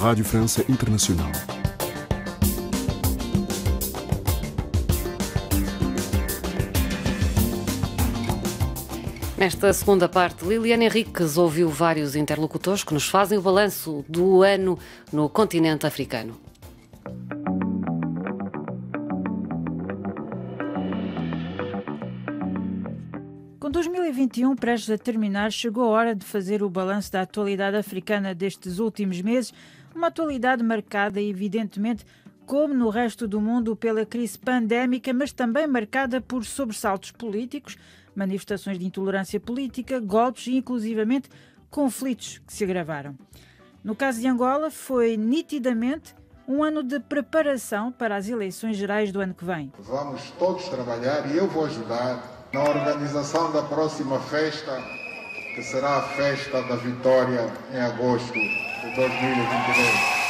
Rádio França Internacional. Nesta segunda parte, Liliana Henriques ouviu vários interlocutores que nos fazem o balanço do ano no continente africano. Com 2021 prestes a terminar, chegou a hora de fazer o balanço da atualidade africana destes últimos meses, uma atualidade marcada, evidentemente, como no resto do mundo, pela crise pandémica, mas também marcada por sobressaltos políticos, manifestações de intolerância política, golpes e, inclusivamente, conflitos que se agravaram. No caso de Angola, foi nitidamente um ano de preparação para as eleições gerais do ano que vem. Vamos todos trabalhar e eu vou ajudar na organização da próxima festa, que será a festa da vitória em agosto de 2022.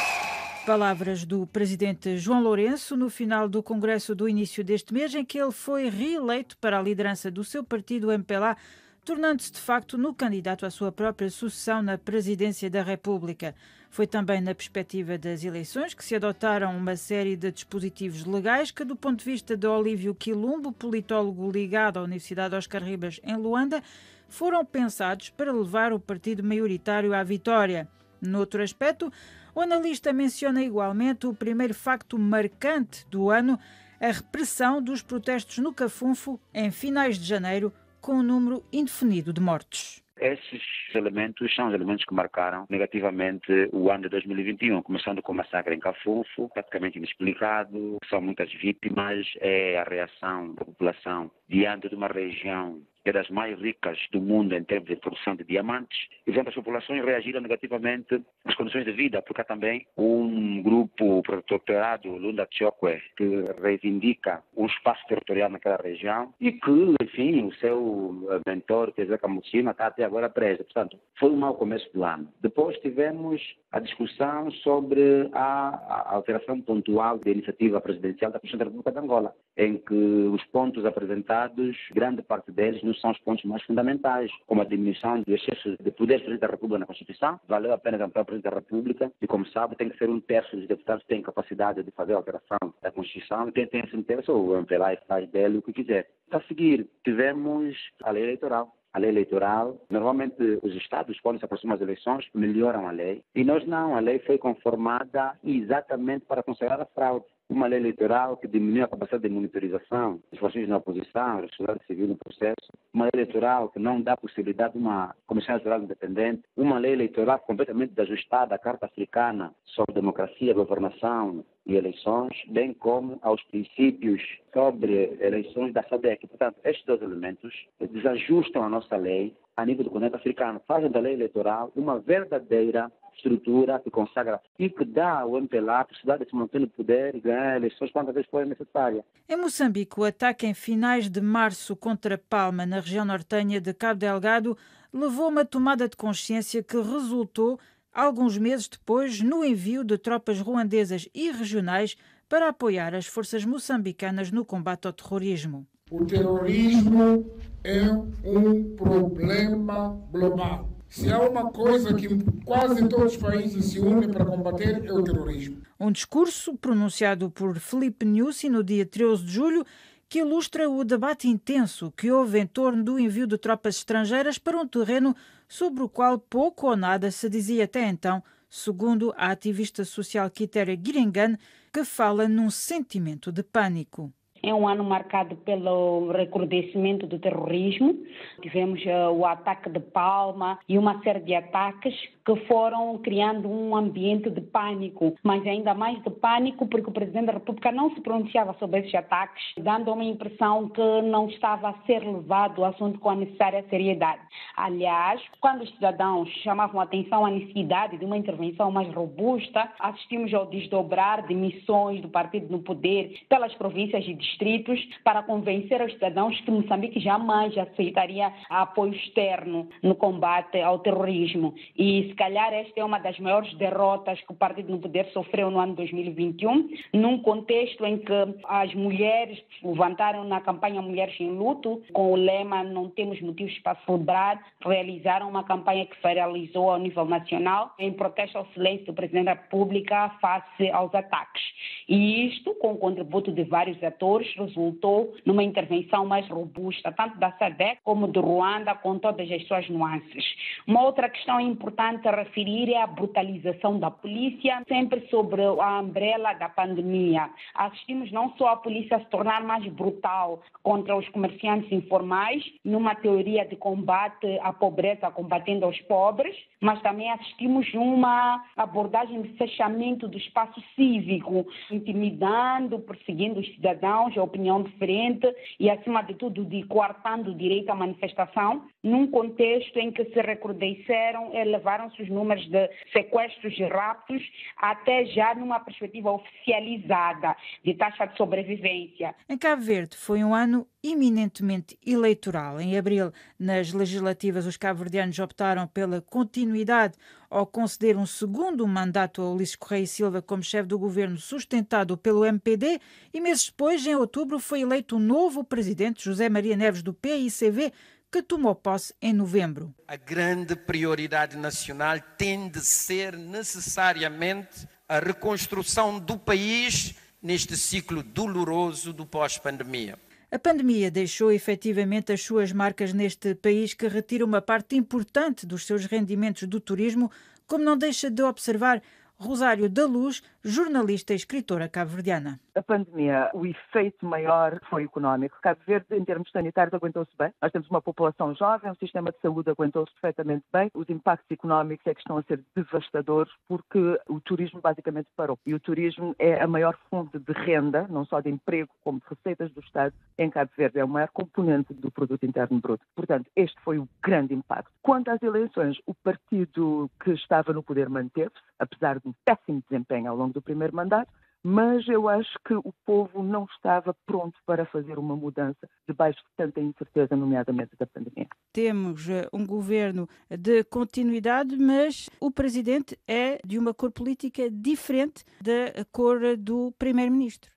Palavras do presidente João Lourenço no final do congresso do início deste mês, em que ele foi reeleito para a liderança do seu partido, o MPLA, tornando-se de facto no candidato à sua própria sucessão na presidência da República. Foi também na perspectiva das eleições que se adotaram uma série de dispositivos legais que, do ponto de vista de Olívio Quilumbo, politólogo ligado à Universidade Oscar Ribas em Luanda, foram pensados para levar o partido maioritário à vitória. Noutro aspecto, o analista menciona igualmente o primeiro facto marcante do ano, a repressão dos protestos no Cafunfo em finais de janeiro, com um número indefinido de mortos. Esses elementos são os elementos que marcaram negativamente o ano de 2021, começando com o massacre em Cafunfo, praticamente inexplicado, são muitas vítimas, é a reação da população diante de uma região que é das mais ricas do mundo em termos de produção de diamantes, e vendo as populações reagiram negativamente às condições de vida, porque há também um grupo protetorado, Lunda Tchokwe, que reivindica um espaço territorial naquela região e que, enfim, o seu mentor, que é Zé Camuchima, está até agora preso. Portanto, foi um mau começo do ano. Depois tivemos a discussão sobre a alteração pontual da iniciativa presidencial da Constituição da República de Angola, em que os pontos apresentados, grande parte deles, não são os pontos mais fundamentais, como a diminuição do excesso de poder do Presidente da República na Constituição. Valeu a pena ampliar o Presidente da República e, como sabe, tem que ser 1/3 dos deputados que têm capacidade de fazer a alteração da Constituição, e quem tem esse interesse, o MPLA faz dele o que quiser. A seguir, tivemos a lei eleitoral. A lei eleitoral, normalmente os Estados, quando se aproximam das eleições, melhoram a lei. E nós não, a lei foi conformada exatamente para considerar a fraude. Uma lei eleitoral que diminuiu a capacidade de monitorização dos partidos na oposição, da sociedade civil no processo. Uma lei eleitoral que não dá possibilidade de uma Comissão Eleitoral independente. Uma lei eleitoral completamente desajustada à Carta Africana sobre democracia, governação e eleições, bem como aos princípios sobre eleições da SADC. Portanto, estes dois elementos desajustam a nossa lei a nível do continente africano, fazem da lei eleitoral uma verdadeira estrutura que consagra e que dá ao MPLA a possibilidade de se manter no poder e ganhar eleições quantas vezes for necessária. Em Moçambique, o ataque em finais de março contra Palma, na região nortenha de Cabo Delgado, levou a uma tomada de consciência que resultou, alguns meses depois, no envio de tropas ruandesas e regionais para apoiar as forças moçambicanas no combate ao terrorismo. O terrorismo é um problema global. Se há uma coisa que quase todos os países se unem para combater, é o terrorismo. Um discurso pronunciado por Filipe Nyusi no dia 13 de julho, que ilustra o debate intenso que houve em torno do envio de tropas estrangeiras para um terreno sobre o qual pouco ou nada se dizia até então, segundo a ativista social Quitéria Guiringan, que fala num sentimento de pânico. É um ano marcado pelo recrudescimento do terrorismo. Tivemos o ataque de Palma e uma série de ataques que foram criando um ambiente de pânico, mas ainda mais de pânico porque o Presidente da República não se pronunciava sobre esses ataques, dando uma impressão que não estava a ser levado o assunto com a necessária seriedade. Aliás, quando os cidadãos chamavam a atenção à necessidade de uma intervenção mais robusta, assistimos ao desdobrar de missões do partido no poder pelas províncias e distritos distritos para convencer os cidadãos que Moçambique jamais aceitaria apoio externo no combate ao terrorismo. E, se calhar, esta é uma das maiores derrotas que o Partido no Poder sofreu no ano 2021, num contexto em que as mulheres levantaram na campanha Mulheres em Luto, com o lema "Não temos motivos para celebrar", realizaram uma campanha que se realizou ao nível nacional em protesto ao silêncio do Presidente da República face aos ataques. E isto, com o contributo de vários atores, resultou numa intervenção mais robusta, tanto da SADC como do Ruanda, com todas as suas nuances. Uma outra questão importante a referir é a brutalização da polícia, sempre sobre a umbrella da pandemia. Assistimos não só a polícia se tornar mais brutal contra os comerciantes informais, numa teoria de combate à pobreza, combatendo aos pobres, mas também assistimos uma abordagem de fechamento do espaço cívico, intimidando, perseguindo os cidadãos, a opinião diferente e, acima de tudo, de coartando o direito à manifestação, num contexto em que se recrudesceram, elevaram-se os números de sequestros e raptos, até já numa perspectiva oficializada de taxa de sobrevivência. Em Cabo Verde foi um ano eminentemente eleitoral. Em abril, nas legislativas, os cabo-verdianos optaram pela continuidade ao conceder um segundo mandato a Ulisses Correia e Silva como chefe do governo sustentado pelo MPD e meses depois, em outubro, foi eleito o novo presidente, José Maria Neves, do PICV, que tomou posse em novembro. A grande prioridade nacional tem de ser necessariamente a reconstrução do país neste ciclo doloroso do pós-pandemia. A pandemia deixou efetivamente as suas marcas neste país que retira uma parte importante dos seus rendimentos do turismo, como não deixa de observar Rosário da Luz, jornalista e escritora cabo-verdiana. A pandemia, o efeito maior foi económico. Cabo Verde, em termos sanitários, aguentou-se bem. Nós temos uma população jovem, o sistema de saúde aguentou-se perfeitamente bem. Os impactos económicos é que estão a ser devastadores porque o turismo basicamente parou. E o turismo é a maior fonte de renda, não só de emprego, como de receitas do Estado, em Cabo Verde. É o maior componente do produto interno bruto. Portanto, este foi o grande impacto. Quanto às eleições, o partido que estava no poder manteve-se, apesar de um péssimo desempenho ao longo do primeiro mandato, mas eu acho que o povo não estava pronto para fazer uma mudança debaixo de tanta incerteza, nomeadamente da pandemia. Temos um governo de continuidade, mas o presidente é de uma cor política diferente da cor do primeiro-ministro.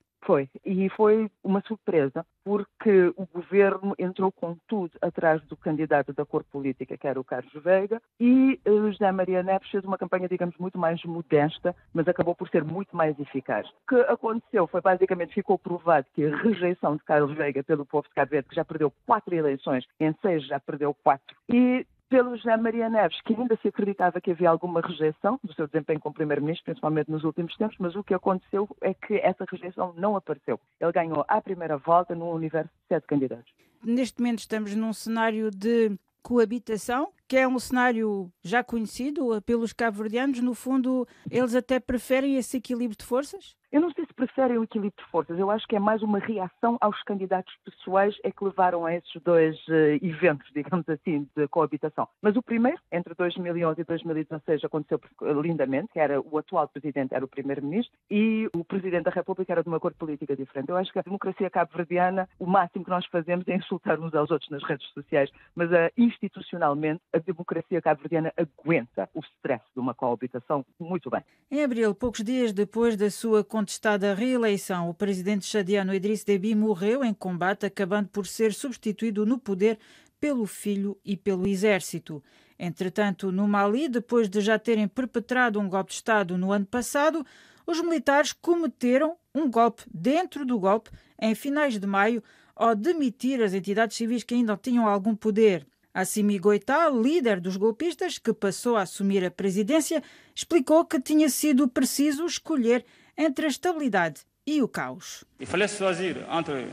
E foi uma surpresa, porque o governo entrou com tudo atrás do candidato da cor política, que era o Carlos Veiga, e José Maria Neves fez uma campanha, digamos, muito mais modesta, mas acabou por ser muito mais eficaz. O que aconteceu foi, basicamente, ficou provado que a rejeição de Carlos Veiga pelo povo de Cabo Verde, que já perdeu 4 eleições, em 6 já perdeu 4, e pelo José Maria Neves, que ainda se acreditava que havia alguma rejeição do seu desempenho como primeiro-ministro, principalmente nos últimos tempos, mas o que aconteceu é que essa rejeição não apareceu. Ele ganhou à primeira volta num universo de 7 candidatos. Neste momento estamos num cenário de coabitação, que é um cenário já conhecido pelos cabo-verdianos. No fundo, eles até preferem esse equilíbrio de forças? Eu não sei se preferem o equilíbrio de forças. Eu acho que é mais uma reação aos candidatos pessoais é que levaram a esses dois eventos, digamos assim, de coabitação. Mas o primeiro, entre 2011 e 2016, aconteceu lindamente, que era o atual presidente, era o primeiro-ministro, e o presidente da República era de uma cor política diferente. Eu acho que a democracia cabo-verdiana, o máximo que nós fazemos é insultar uns aos outros nas redes sociais, mas institucionalmente a democracia cabo-verdiana aguenta o stress de uma coabitação muito bem. Em abril, poucos dias depois da sua contestada reeleição, o presidente chadiano Idriss Déby morreu em combate, acabando por ser substituído no poder pelo filho e pelo exército. Entretanto, no Mali, depois de já terem perpetrado um golpe de Estado no ano passado, os militares cometeram um golpe dentro do golpe em finais de maio, ao demitir as entidades civis que ainda tinham algum poder. Assimi Goïta, líder dos golpistas, que passou a assumir a presidência, explicou que tinha sido preciso escolher entre a estabilidade e o caos. Il fallait choisir entre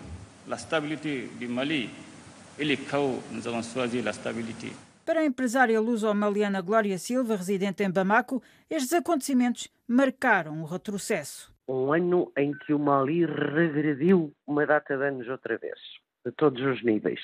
la stabilité du Mali et le chaos. Nous avons choisi la stabilité. Para a empresária luso-maliana Glória Silva, residente em Bamako, estes acontecimentos marcaram um retrocesso. Um ano em que o Mali regrediu uma data de anos outra vez, a todos os níveis.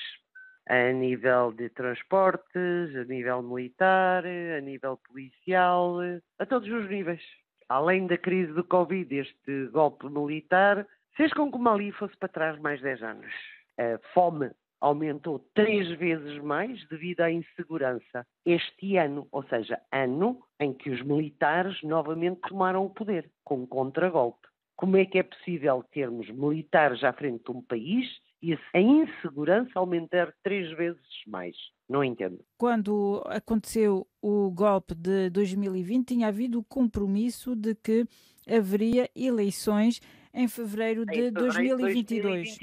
A nível de transportes, a nível militar, a nível policial, a todos os níveis. Além da crise do Covid, este golpe militar Fez com que o Mali fosse para trás mais 10 anos. A fome aumentou 3 vezes mais devido à insegurança. Este ano, ou seja, ano em que os militares novamente tomaram o poder, com um contragolpe. Como é que é possível termos militares à frente de um país e a insegurança aumentar 3 vezes mais? Não entendo. Quando aconteceu o golpe de 2020, tinha havido o compromisso de que haveria eleições em fevereiro de 2022.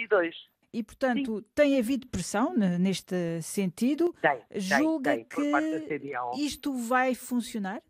E, portanto, tem havido pressão neste sentido? Julga que isto vai funcionar?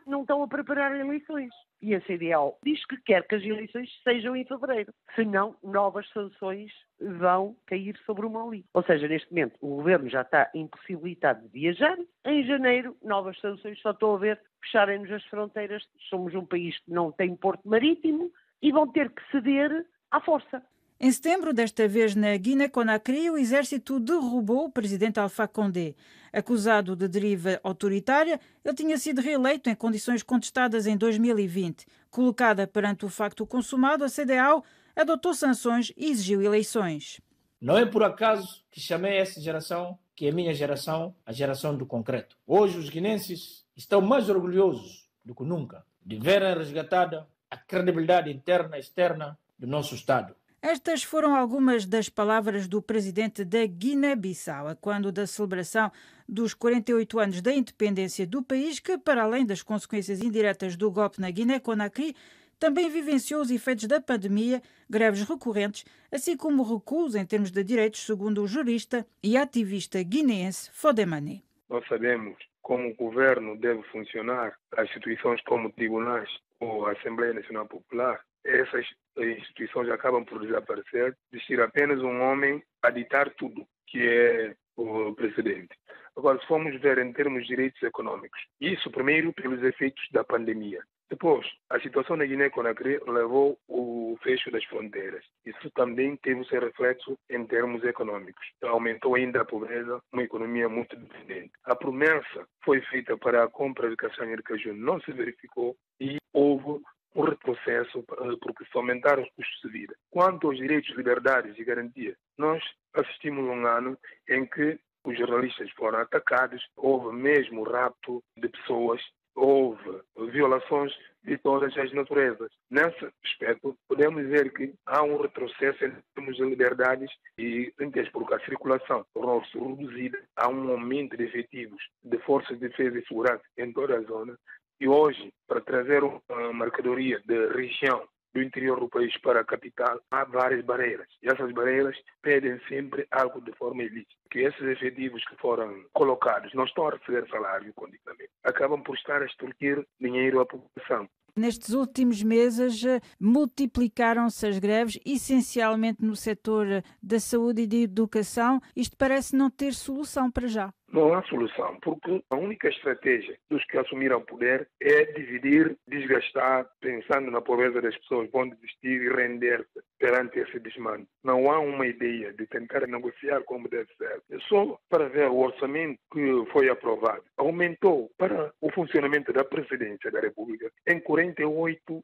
Não estão a preparar eleições. E a CDAO diz que quer que as eleições sejam em fevereiro. Senão, novas sanções vão cair sobre o Mali. Ou seja, neste momento, o governo já está impossibilitado de viajar. Em janeiro, novas sanções. Só estou a ver fecharem-nos as fronteiras. Somos um país que não tem porto marítimo e vão ter que ceder à força. Em setembro, desta vez na Guiné-Conakry, o exército derrubou o presidente Alpha Condé. Acusado de deriva autoritária, ele tinha sido reeleito em condições contestadas em 2020. Colocada perante o facto consumado, a CEDEAO adotou sanções e exigiu eleições. Não é por acaso que chamei essa geração, que é a minha geração, a geração do concreto. Hoje os guinenses estão mais orgulhosos do que nunca de verem resgatada a credibilidade interna e externa do nosso Estado. Estas foram algumas das palavras do presidente da Guiné-Bissau, quando da celebração dos 48 anos da independência do país, que, para além das consequências indiretas do golpe na Guiné-Conakry, também vivenciou os efeitos da pandemia, greves recorrentes, assim como recuos em termos de direitos, segundo o jurista e ativista guineense Fodé-Mané. Nós sabemos como o governo deve funcionar, as instituições como tribunais ou a Assembleia Nacional Popular. Essas instituições acabam por desaparecer, existir apenas um homem a ditar tudo, que é o presidente. Agora, se formos ver em termos de direitos econômicos, isso primeiro pelos efeitos da pandemia. Depois, a situação na Guiné-Conakry levou o fecho das fronteiras. Isso também teve o seu reflexo em termos econômicos. Aumentou ainda a pobreza, uma economia muito dependente. A promessa foi feita para a compra de castanha de caju, não se verificou e houve um retrocesso porque se aumentaram os custos de vida. Quanto aos direitos, liberdades e garantias, nós assistimos a um ano em que os jornalistas foram atacados, houve mesmo rapto de pessoas, houve violações de todas as naturezas. Nesse aspecto, podemos dizer que há um retrocesso em termos de liberdades e porque a circulação tornou-se reduzida, há um aumento de efetivos de forças de defesa e segurança em toda a zona. E hoje, para trazer uma mercadoria da região do interior do país para a capital, há várias barreiras. E essas barreiras pedem sempre algo de forma ilícita. Que esses efetivos que foram colocados não estão a receber salário condignamente. Acabam por estar a extorquir dinheiro à população. Nestes últimos meses, multiplicaram-se as greves, essencialmente no setor da saúde e da educação. Isto parece não ter solução para já. Não há solução, porque a única estratégia dos que assumiram o poder é dividir, desgastar, pensando na pobreza das pessoas, vão desistir e render-se perante esse desmando. Não há uma ideia de tentar negociar como deve ser. Só para ver o orçamento que foi aprovado, aumentou para o funcionamento da Presidência da República em 48%.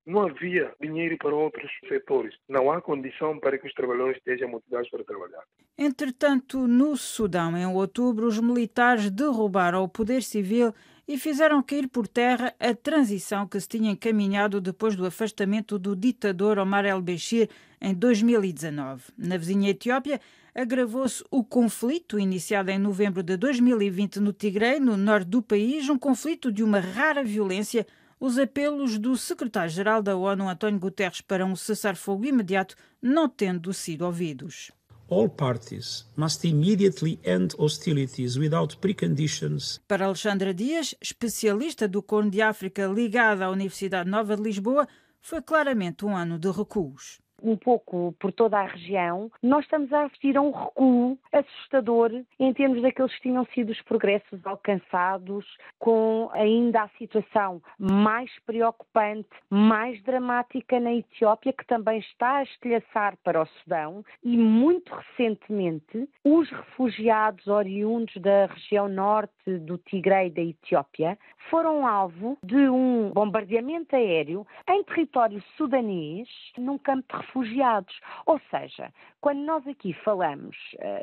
Não havia dinheiro para outros setores. Não há condição para que os trabalhadores estejam motivados para trabalhar. Entretanto, no Sudão, em outubro, os militares derrubaram o poder civil e fizeram cair por terra a transição que se tinha encaminhado depois do afastamento do ditador Omar el-Béchir em 2019. Na vizinha Etiópia, agravou-se o conflito iniciado em novembro de 2020 no Tigre, no norte do país, um conflito de uma rara violência. Os apelos do secretário-geral da ONU, António Guterres, para um cessar-fogo imediato não tendo sido ouvidos. All parties must immediately end hostilities without preconditions. Para Alexandra Dias, especialista do Corno de África ligada à Universidade Nova de Lisboa, foi claramente um ano de recuos. um pouco por toda a região, nós estamos a assistir a um recuo assustador em termos daqueles que tinham sido os progressos alcançados, com ainda a situação mais preocupante, mais dramática na Etiópia, que também está a estilhaçar para o Sudão, e muito recentemente os refugiados oriundos da região norte do Tigre da Etiópia foram alvo de um bombardeamento aéreo em território sudanês, num campo de refugiados. Ou seja, quando nós aqui falamos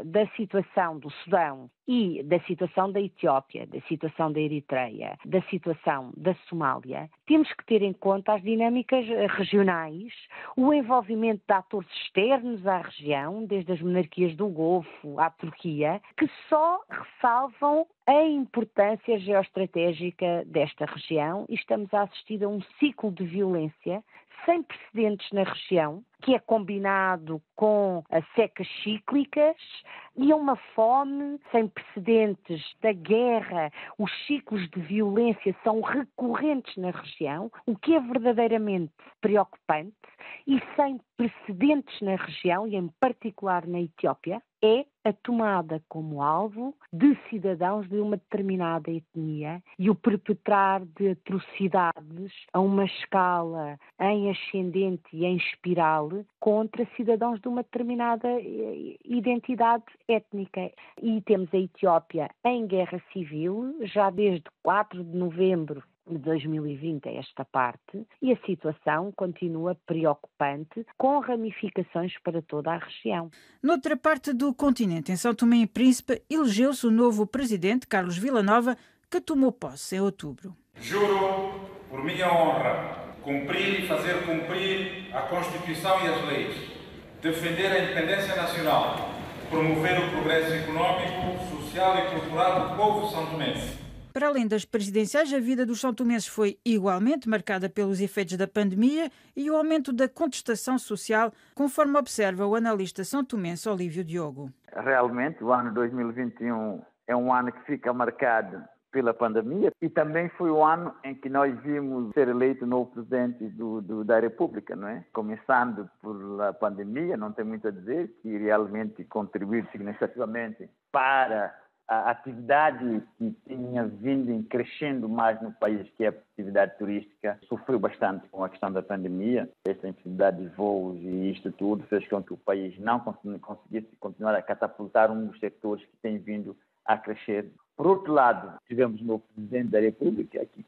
da situação do Sudão e da situação da Etiópia, da situação da Eritreia, da situação da Somália, temos que ter em conta as dinâmicas regionais, o envolvimento de atores externos à região, desde as monarquias do Golfo à Turquia, que só ressalvam a importância geoestratégica desta região, e estamos a assistir a um ciclo de violência sem precedentes na região, que é combinado com as secas cíclicas e uma fome sem precedentes da guerra. Os ciclos de violência são recorrentes na região, o que é verdadeiramente preocupante, e sem precedentes na região, e em particular na Etiópia, é a tomada como alvo de cidadãos de uma determinada etnia e o perpetrar de atrocidades a uma escala em ascendente e em espiral contra cidadãos de uma determinada identidade étnica. E temos a Etiópia em guerra civil, já desde 4 de novembro de 2020 a esta parte, e a situação continua preocupante, com ramificações para toda a região. Noutra parte do continente, em São Tomé e Príncipe, elegeu-se o novo presidente, Carlos Villanova, que tomou posse em outubro. Juro, por minha honra, cumprir e fazer cumprir a Constituição e as leis, defender a independência nacional, promover o progresso económico, social e cultural do povo são-tomense. Para além das presidenciais, a vida dos são-tomenses foi igualmente marcada pelos efeitos da pandemia e o aumento da contestação social, conforme observa o analista são-tomense Olívio Diogo. Realmente, o ano 2021 é um ano que fica marcado pela pandemia, e também foi o ano em que nós vimos ser eleito o novo presidente da República, não é? Começando por a pandemia, não tem muito a dizer, que realmente contribuiu significativamente para a atividade que tinha vindo crescendo mais no país, que é a atividade turística, sofreu bastante com a questão da pandemia. Essa infinidade de voos e isto tudo fez com que o país não conseguisse continuar a catapultar um dos setores que tem vindo a crescer. Por outro lado, tivemos o novo presidente da República, que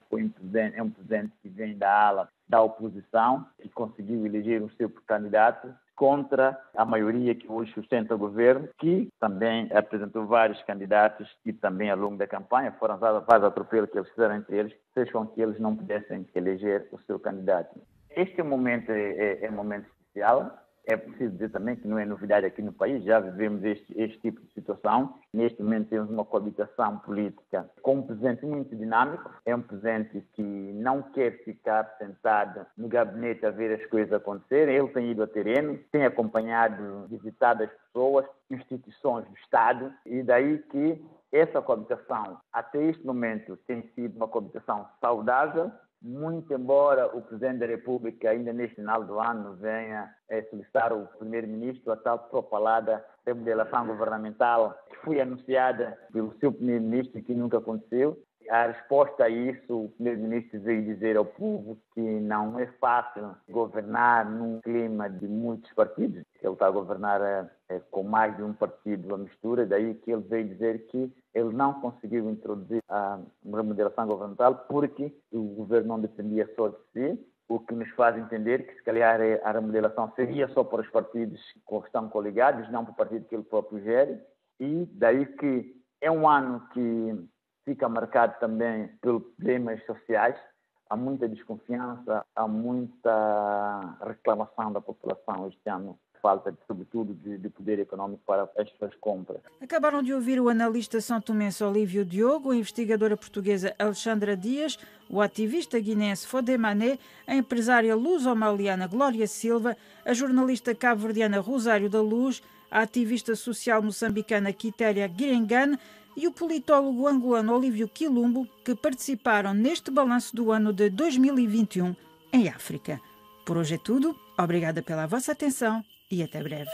é um presidente que vem da ala da oposição e conseguiu eleger o seu candidato contra a maioria que hoje sustenta o governo, que também apresentou vários candidatos e também ao longo da campanha foram vários atropelos que eles fizeram entre eles, fez com que eles não pudessem eleger o seu candidato. Este momento é um momento especial. É preciso dizer também que não é novidade aqui no país, já vivemos este tipo de situação. Neste momento temos uma coabitação política com um presidente muito dinâmico, é um presidente que não quer ficar sentado no gabinete a ver as coisas acontecerem. Ele tem ido a terreno, tem acompanhado, visitado as pessoas, instituições do Estado, e daí que essa coabitação, até este momento, tem sido uma coabitação saudável, muito embora o Presidente da República, ainda neste final do ano, venha solicitar ao Primeiro-Ministro a tal propalada remodelação governamental que foi anunciada pelo seu Primeiro-Ministro e que nunca aconteceu. A resposta a isso, o Primeiro-Ministro veio dizer ao povo que não é fácil governar num clima de muitos partidos. Ele está a governar com mais de um partido, a mistura, daí que ele veio dizer que ele não conseguiu introduzir a remodelação governamental porque o governo não dependia só de si, o que nos faz entender que, se calhar, a remodelação seria só para os partidos que estão coligados, não para o partido que ele próprio gere, e daí que é um ano que fica marcado também pelos problemas sociais. Há muita desconfiança, há muita reclamação da população este ano. Falta, sobretudo, de poder econômico para as suas compras. Acabaram de ouvir o analista são-tomense Olívio Diogo, a investigadora portuguesa Alexandra Dias, o ativista guinense Fodé Mané, a empresária luso-maliana Glória Silva, a jornalista cabo-verdiana Rosário da Luz, a ativista social moçambicana Quitéria Guirengane e o politólogo angolano Olívio Quilumbo, que participaram neste balanço do ano de 2021 em África. Por hoje é tudo. Obrigada pela vossa atenção e até breve.